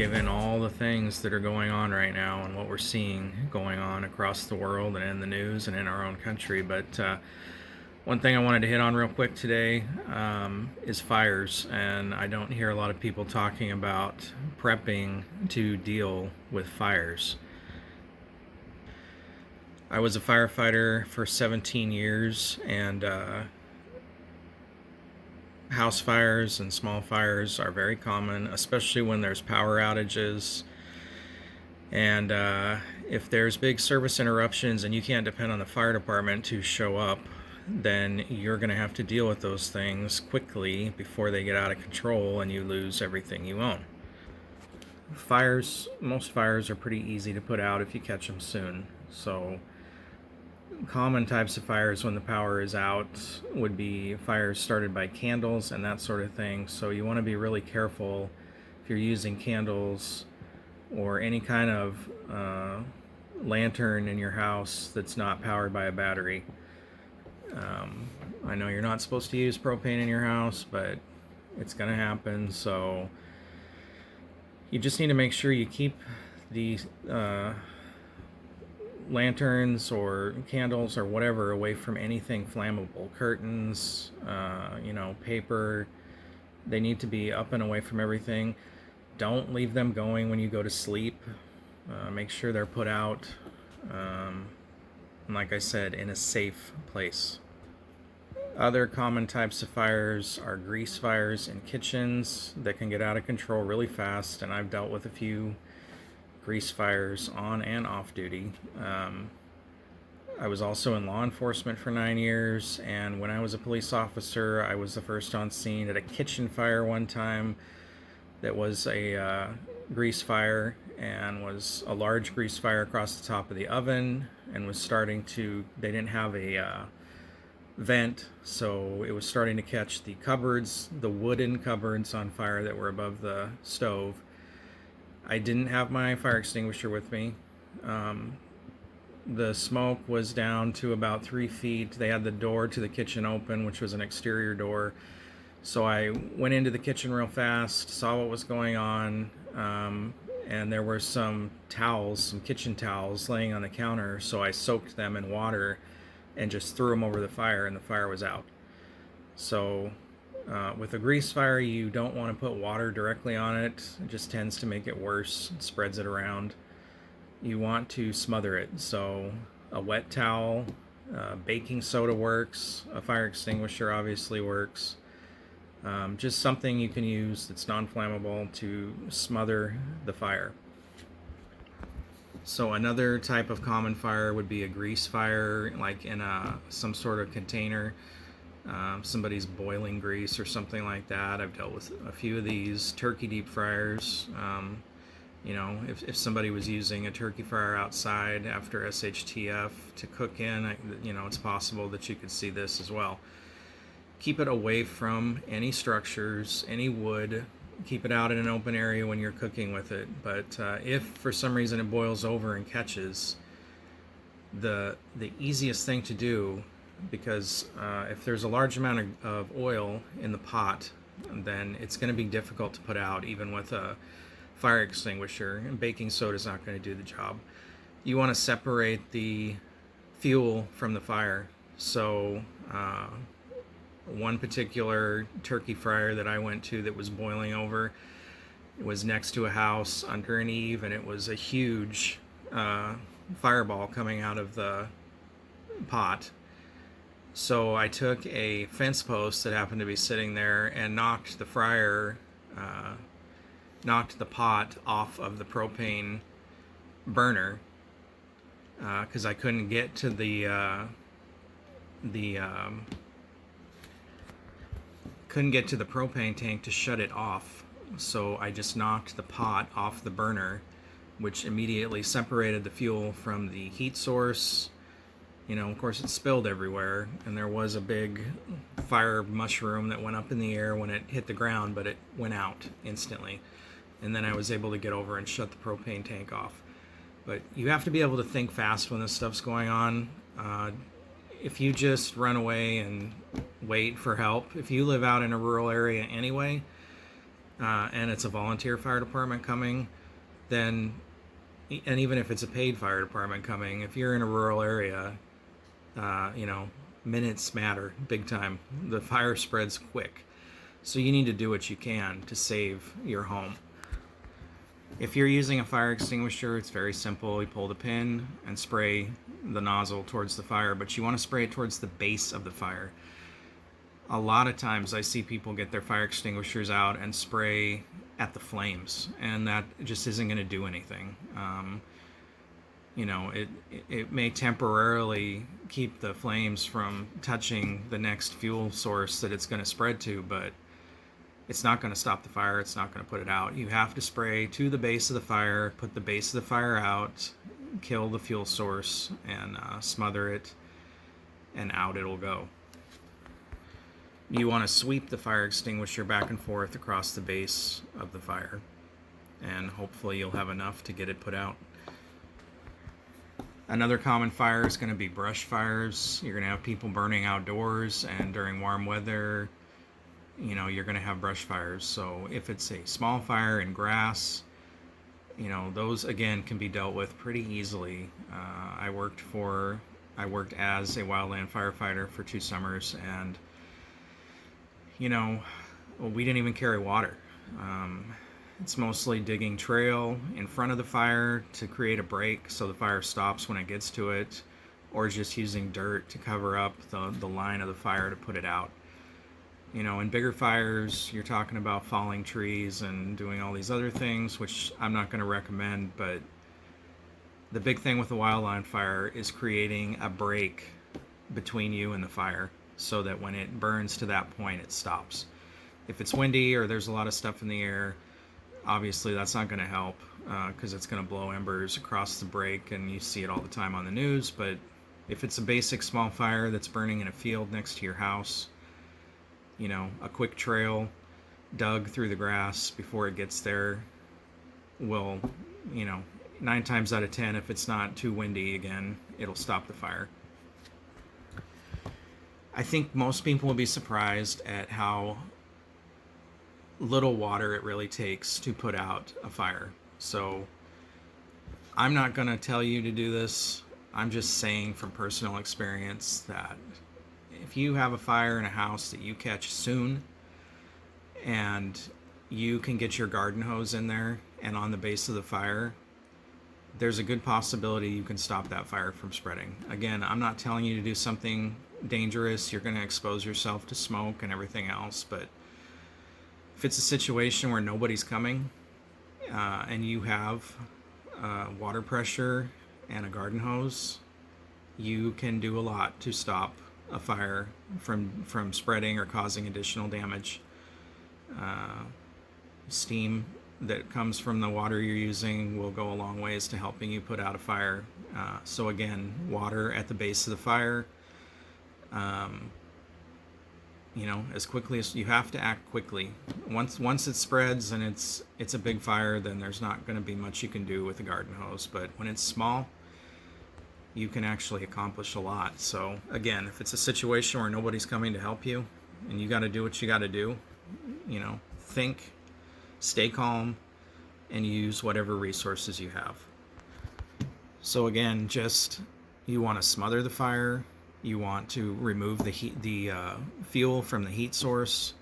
given all the things that are going on right now and what we're seeing going on across the world and in the news and in our own country. But one thing I wanted to hit on real quick today is fires, and I don't hear a lot of people talking about prepping to deal with fires. I was a firefighter for 17 years, and house fires and small fires are very common, especially when there's power outages. And if there's big service interruptions and you can't depend on the fire department to show up, then you're going to have to deal with those things quickly before they get out of control and you lose everything you own. Most fires are pretty easy to put out if you catch them soon. So common types of fires when the power is out would be fires started by candles and that sort of thing. So you want to be really careful if you're using candles or any kind of lantern in your house that's not powered by a battery. I know you're not supposed to use propane in your house, but it's going to happen. So you just need to make sure you keep the lanterns or candles or whatever away from anything flammable. Curtains, paper. They need to be up and away from everything. Don't leave them going when you go to sleep. Make sure they're put out, and like I said, in a safe place. Other common types of fires are grease fires in kitchens that can get out of control really fast, and I've dealt with a few grease fires on and off duty. I was also in law enforcement for 9 years, and when I was a police officer, I was the first on scene at a kitchen fire one time that was a grease fire, and was a large grease fire across the top of the oven, and was starting to, they didn't have a vent, so it was starting to catch the cupboards, the wooden cupboards on fire that were above the stove. I didn't have my fire extinguisher with me. The smoke was down to about 3 feet. They had the door to the kitchen open, which was an exterior door. So I went into the kitchen real fast, saw what was going on, and there were some towels, some kitchen towels laying on the counter. So I soaked them in water and just threw them over the fire, and the fire was out. So with a grease fire, you don't want to put water directly on it. It just tends to make it worse. It spreads it around. You want to smother it. So a wet towel, baking soda works. A fire extinguisher obviously works. Just something you can use that's non-flammable to smother the fire. So another type of common fire would be a grease fire, like in some sort of container. Somebody's boiling grease or something like that. I've dealt with a few of these. Turkey deep fryers. If somebody was using a turkey fryer outside after SHTF to cook in, it's possible that you could see this as well. Keep it away from any structures, any wood. Keep it out in an open area when you're cooking with it. But if for some reason it boils over and catches, the easiest thing to do, because if there's a large amount of oil in the pot, then it's going to be difficult to put out even with a fire extinguisher, and baking soda is not going to do the job. You want to separate the fuel from the fire. So one particular turkey fryer that I went to that was boiling over, it was next to a house under an eave, and it was a huge fireball coming out of the pot. So I took a fence post that happened to be sitting there and knocked the pot off of the propane burner because I couldn't get to the propane tank to shut it off. So I just knocked the pot off the burner, which immediately separated the fuel from the heat source. Of course it spilled everywhere, and there was a big fire mushroom that went up in the air when it hit the ground, but it went out instantly. And then I was able to get over and shut the propane tank off. But you have to be able to think fast when this stuff's going on. If you just run away and wait for help, if you live out in a rural area anyway, and it's a volunteer fire department coming, then, and even if it's a paid fire department coming, if you're in a rural area, you know, minutes matter big time. The fire spreads quick. So you need to do what you can to save your home. If you're using a fire extinguisher, it's very simple. You pull the pin and spray the nozzle towards the fire, but you want to spray it towards the base of the fire. A lot of times I see people get their fire extinguishers out and spray at the flames, and that just isn't going to do anything. You know, it may temporarily keep the flames from touching the next fuel source that it's going to spread to, but it's not going to stop the fire. It's not going to put it out. You have to spray to the base of the fire, put the base of the fire out, kill the fuel source, and smother it, and out it'll go. You want to sweep the fire extinguisher back and forth across the base of the fire, and hopefully you'll have enough to get it put out. Another common fire is going to be brush fires. You're going to have people burning outdoors, and during warm weather, you know, you're going to have brush fires. So if it's a small fire in grass, you know, those again can be dealt with pretty easily. I worked as a wildland firefighter for 2 summers, and you know, we didn't even carry water. It's mostly digging trail in front of the fire to create a break so the fire stops when it gets to it, or just using dirt to cover up the line of the fire to put it out. You know, in bigger fires, you're talking about falling trees and doing all these other things, which I'm not going to recommend, but the big thing with a wildland fire is creating a break between you and the fire so that when it burns to that point, it stops. If it's windy or there's a lot of stuff in the air, obviously that's not going to help because it's going to blow embers across the break, and you see it all the time on the news. But if it's a basic small fire that's burning in a field next to your house, you know, a quick trail dug through the grass before it gets there will, you know, 9 times out of 10, if it's not too windy again, it'll stop the fire. I think most people will be surprised at how little water it really takes to put out a fire. So I'm not going to tell you to do this. I'm just saying from personal experience that if you have a fire in a house that you catch soon, and you can get your garden hose in there and on the base of the fire, there's a good possibility you can stop that fire from spreading. Again, I'm not telling you to do something dangerous. You're going to expose yourself to smoke and everything else, but if it's a situation where nobody's coming and you have water pressure and a garden hose, you can do a lot to stop a fire from spreading or causing additional damage. Steam that comes from the water you're using will go a long ways to helping you put out a fire. So again, water at the base of the fire. You know, as quickly as you have to act quickly. Once it spreads and it's a big fire, then there's not going to be much you can do with a garden hose. But when it's small, you can actually accomplish a lot. So again, if it's a situation where nobody's coming to help you and you got to do what you got to do, you know, think, stay calm, and use whatever resources you have. So again, just you want to smother the fire. You want to remove the fuel from the heat source.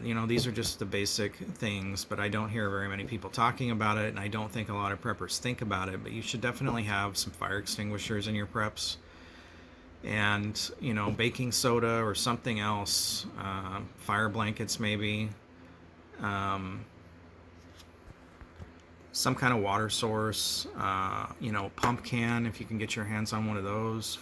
You know, these are just the basic things, but I don't hear very many people talking about it, and I don't think a lot of preppers think about it, but you should definitely have some fire extinguishers in your preps. And, you know, baking soda or something else, fire blankets maybe, some kind of water source, you know, pump can, if you can get your hands on one of those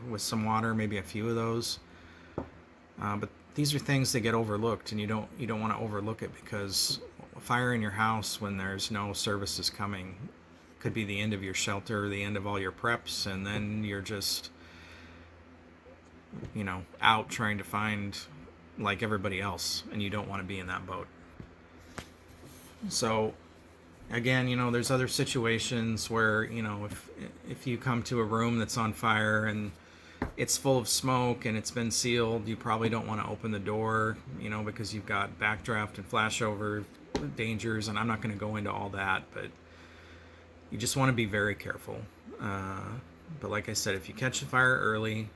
with some water, maybe a few of those. But these are things that get overlooked, and you don't want to overlook it, because a fire in your house when there's no services coming could be the end of your shelter, the end of all your preps, and then you're just, you know, out trying to find like everybody else, and you don't want to be in that boat. So again, you know, there's other situations where, you know, if you come to a room that's on fire and it's full of smoke and it's been sealed, you probably don't want to open the door, you know, because you've got backdraft and flashover dangers, and I'm not going to go into all that, but you just want to be very careful. But like I said, if you catch a fire early,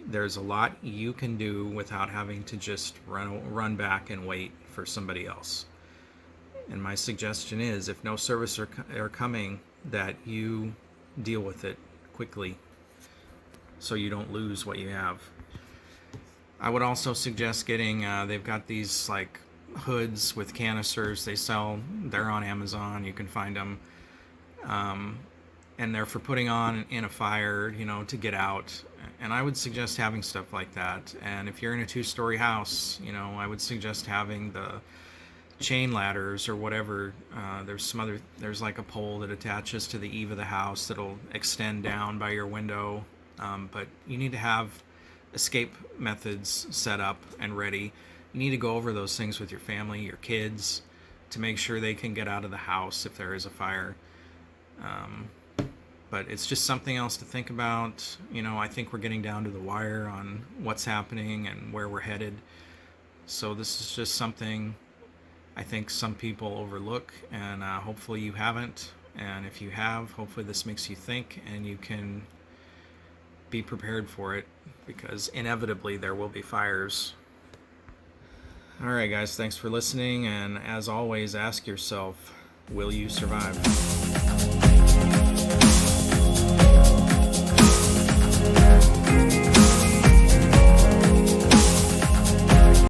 there's a lot you can do without having to just run back and wait for somebody else. And my suggestion is, if no service are coming, that you deal with it quickly so you don't lose what you have. I would also suggest getting, they've got these like hoods with canisters they sell. They're on Amazon. You can find them. And they're for putting on in a fire, to get out. And I would suggest having stuff like that. And if you're in a 2-story house, I would suggest having the chain ladders or whatever. There's like a pole that attaches to the eave of the house that'll extend down by your window. But you need to have escape methods set up and ready. You need to go over those things with your family, your kids, to make sure they can get out of the house if there is a fire. But it's just something else to think about. I think we're getting down to the wire on what's happening and where we're headed. So this is just something I think some people overlook, and hopefully you haven't. And if you have, hopefully this makes you think and you can be prepared for it, because inevitably there will be fires. Alright guys, thanks for listening, and as always, ask yourself, will you survive?